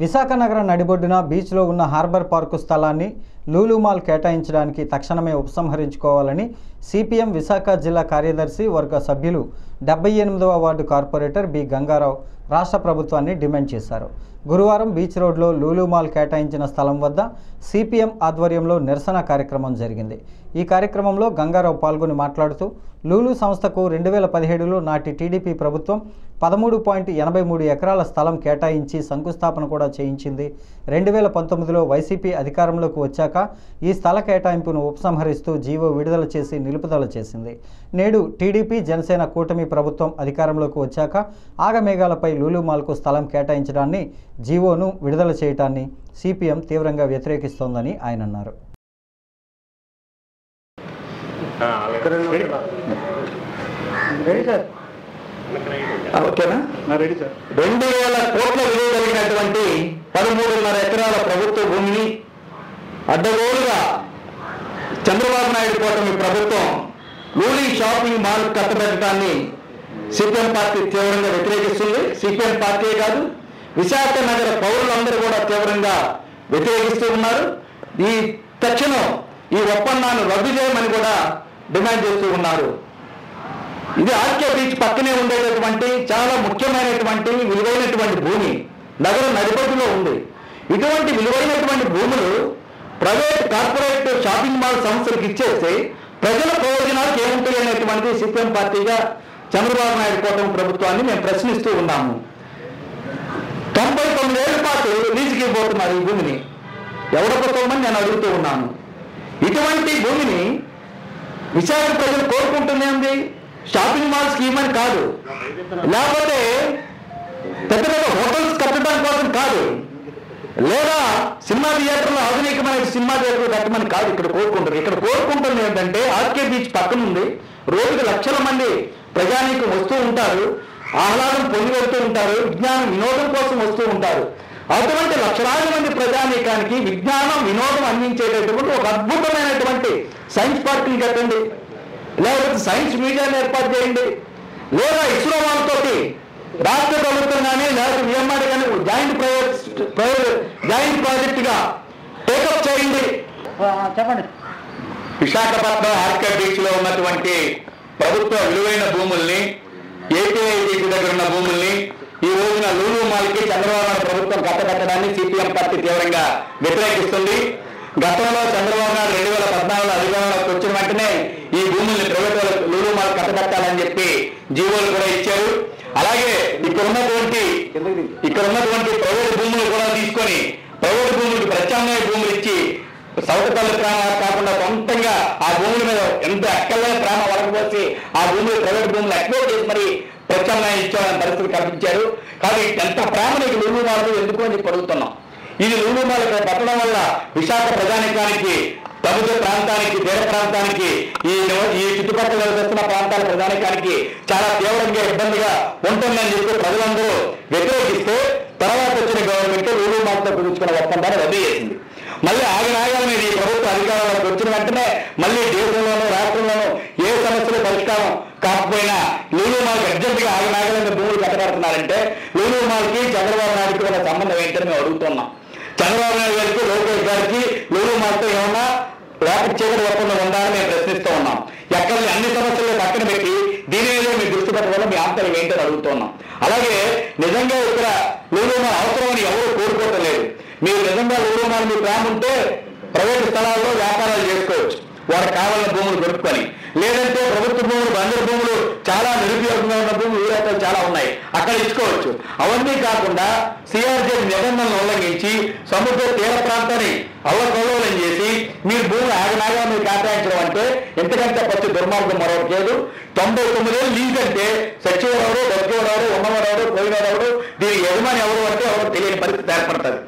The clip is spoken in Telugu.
విశాఖ నగరం నడిబొడ్డున బీచ్లో ఉన్న హార్బర్ పార్కు స్థలాన్ని లూలు మాల్ కేటాయించడానికి తక్షణమే ఉపసంహరించుకోవాలని సిపిఎం విశాఖ జిల్లా కార్యదర్శి వర్గ సభ్యులు 78వ వార్డు కార్పొరేటర్ బి గంగారావు రాష్ట్ర ప్రభుత్వాన్ని డిమాండ్ చేశారు. గురువారం బీచ్ రోడ్లో లూలు మాల్ కేటాయించిన స్థలం వద్ద సిపిఎం ఆధ్వర్యంలో నిరసన కార్యక్రమం జరిగింది. ఈ కార్యక్రమంలో గంగారావు పాల్గొని మాట్లాడుతూ లూలు సంస్థకు 2017లో నాటి టీడీపీ ప్రభుత్వం 13.83 ఎకరాల స్థలం కేటాయించి శంకుస్థాపన కూడా చేయించింది. 2019లో వైసీపీ అధికారంలోకి వచ్చాక ఈ స్థల కేటాయింపును ఉపసంహరిస్తూ జీవో విడుదల చేసి నిలుపుదల చేసింది. నేడు టీడీపీ జనసేన కూటమి ప్రభుత్వం అధికారంలోకి వచ్చాక ఆగమేఘాలపై లూలు మాల్కు స్థలం కేటాయించడాన్ని జీవోను విడుదల చేయటాన్ని సిపిఎం తీవ్రంగా వ్యతిరేకిస్తోందని ఆయన అన్నారు. 2000 కోట్ల విలువ కలిగినటువంటి 13.5 ఎకరాల ప్రభుత్వ భూమిని అడ్డగోలుగా చంద్రబాబు నాయుడు కూటమి ప్రభుత్వం లూలీ షాపింగ్ మాల్ కట్టబెట్టడాన్ని సిపిఎం పార్టీ తీవ్రంగా వ్యతిరేకిస్తుంది. సిపిఎం పార్టీ కాదు, విశాఖ నగర పౌరులందరూ కూడా తీవ్రంగా వ్యతిరేకిస్తూ ఉన్నారు. ఈ తక్షణం ఈ ఒప్పందాన్ని రద్దు చేయమని కూడా డిమాండ్ చేస్తూ ఉన్నారు. ఇది ఆర్కే బీచ్ పక్కనే ఉండేటటువంటి చాలా ముఖ్యమైనటువంటి విలువైనటువంటి భూమి నగరం నడిబొడ్డులో ఉంది. ఇటువంటి విలువైనటువంటి భూములు ప్రైవేట్ కార్పొరేట్ షాపింగ్ మాల్ సంస్థలకు ఇచ్చేస్తే ప్రజల ప్రయోజనాలకు ఏముంటాయి అనేటువంటిది సిపిఎం పార్టీగా చంద్రబాబు నాయుడు కూటమి ప్రభుత్వాన్ని మేము ప్రశ్నిస్తూ ఉన్నాము. 99 ఏళ్ల పాటు లీజుకి ఇవ్వబోతున్నారు ఈ భూమిని. ఎవరికోసమని నేను అడుగుతూ ఉన్నాను. ఇటువంటి భూమిని విశాఖ ప్రజలు కోరుకుంటూనే ఉంది. షాపింగ్ మాల్ స్కీమ్ అని కాదు, లేకపోతే పెద్ద పెద్ద హోటల్స్ కట్టడం కోసం కాదు, లేదా సినిమా థియేటర్లో ఆధునికమైన సినిమా థియేటర్లు కట్టమని కాదు. ఇక్కడ కోరుకుంటుంది ఏంటంటే ఆర్కే బీచ్ పక్కన ఉంది. రోజుకి లక్షల మంది ప్రజానీకం వస్తూ ఉంటారు, ఆహ్లాదం పొంది వెళ్తూ ఉంటారు, విజ్ఞానం వినోదం కోసం వస్తూ ఉంటారు. అటువంటి లక్షలాది మంది ప్రజానీకానికి విజ్ఞానం వినోదం అందించేటటువంటి ఒక అద్భుతమైనటువంటి సైన్స్ పార్క్ని కట్టండి, లేకపోతే సైన్స్ మ్యూజియాన్ని ఏర్పాటు చేయండి, లేదా ఇస్రో వాళ్ళతోటి రాష్ట్ర ప్రభుత్వం కానీ లేకపోతే విఎంఆర్ కానీ జాయింట్ ప్రాజెక్టుగా టేకప్ చేయండి. చెప్పండి. విశాఖపట్నం ఆర్కే బీచ్ లో ఉన్నటువంటి ప్రభుత్వ విలువైన భూముల్ని, ఏపీఐటీసీ దగ్గర ఉన్న భూముల్ని ఈ రోజున లూలు మాల్కి చంద్రబాబు నాయుడు ప్రభుత్వం కట్టబెట్టడాన్ని సిపిఎం పార్టీ తీవ్రంగా వ్యతిరేకిస్తుంది. గతంలో చంద్రబాబు నాయుడు 2014లో అధికారంలోకి వచ్చిన వెంటనే ఈ భూముల్ని ప్రైవేట్ లూలు మాల్ కట్టబెట్టాలని చెప్పి జీవోలు కూడా ఇచ్చారు. అలాగే ఇక్కడ ఉన్నటువంటి ప్రైవేట్ భూములు కూడా తీసుకొని ప్రైవేట్ భూములకు ప్రత్యామ్నాయ భూములు ఇచ్చి సౌకర్యాల ప్రేమ కాకుండా సొంతంగా ఆ భూముల మీద ఎంత ఎక్కడైనా ప్రేమ వలకపోసి ఆ భూములు ప్రైవేట్ భూములు ఎక్స్ప్లోర్ చేసి మరి ప్రత్యామ్నాయం ఇచ్చారని పరిస్థితి కల్పించారు. కానీ ఎంత ప్రేమ నీకు లూలు మాల్ ఎందుకు అని అడుగుతున్నాం. ఇది లూలు మాల్ కట్టడం వల్ల విశాఖ ప్రజానికానికి, సముద్ర ప్రాంతానికి, తీర ప్రాంతానికి, ఈ చుట్టుపక్కల నివసిస్తున్న ప్రాంతాల ప్రజానికానికి చాలా తీవ్రంగా ఇబ్బందిగా ఉంటుందని చెప్పి ప్రజలందరూ వ్యతిరేకిస్తే తర్వాత వచ్చిన గవర్నమెంట్ లూలు మాల్తో కుదుర్చుకున్న ఒప్పందాన్ని రద్దు చేసింది. మళ్ళీ ఆగనాగానే ఈ ప్రభుత్వ అధికారంలోకి వచ్చిన వెంటనే మళ్ళీ దేశంలోనూ రాష్ట్రంలోనూ ఏ సమస్యలు పరిష్కారం కాకపోయినా లూలు మాల్కి అర్జెంటుగా ఆగనాగానే భూములు కట్టబడుతున్నారంటే లూలు మాల్కి చంద్రబాబు నాయుడుకి ఉన్న సంబంధం ఏంటని మేము అడుగుతున్నాం. చంద్రబాబు నాయుడు గారికి, లోకేష్ గారికి లూలు మాల్తో ఏమన్నా లోపలి చీకటి ఒప్పందం ఉండాలని మేము ప్రశ్నిస్తూ ఉన్నాం. ఎక్కడ అన్ని సమస్యలు పక్కన పెట్టి దీని మీద మీ దృష్టి పెట్టడం మీ ఆంతర్యం ఏంటని అడుగుతున్నాం. అలాగే నిజంగా ఇక్కడ లూలు మాల్ అవసరమని ఎవరు కోరుకోవటం లేదు. మీరు నిజంగా లూలు మాల్ మీ ప్రేమ ఉంటే ప్రైవేట్ స్థలాల్లో వ్యాపారాలు చేసుకోవచ్చు, వారికి కావాలన్న భూములు దొరుకుకొని. లేదంటే ప్రభుత్వ భూములు, బంజరు భూములు, చాలా నిరుపయోగంగా ఉన్న భూములు ఊరేతలు చాలా ఉన్నాయి, అక్కడ ఇచ్చుకోవచ్చు. అవన్నీ కాకుండా సిఆర్జే నిబంధనలు ఉల్లంఘించి సముద్ర తీర ప్రాంతాన్ని అల్లకల్లోలం చేసి మీరు భూములు ఆగనాగా మీరు కేటాయించడం అంటే ఎంతకంటే పచ్చి దుర్మార్గం మరొకటి లేదు. 99 ఏళ్ళు లీజ్ అంటే సచివరెవరు, బతికేవారు, ఉన్నవారెవరు, పోయినవారెవరు, దీనికి యజమాని ఎవరు అంటే ఎవరు తెలియని పరిస్థితి ఏర్పడుతుంది.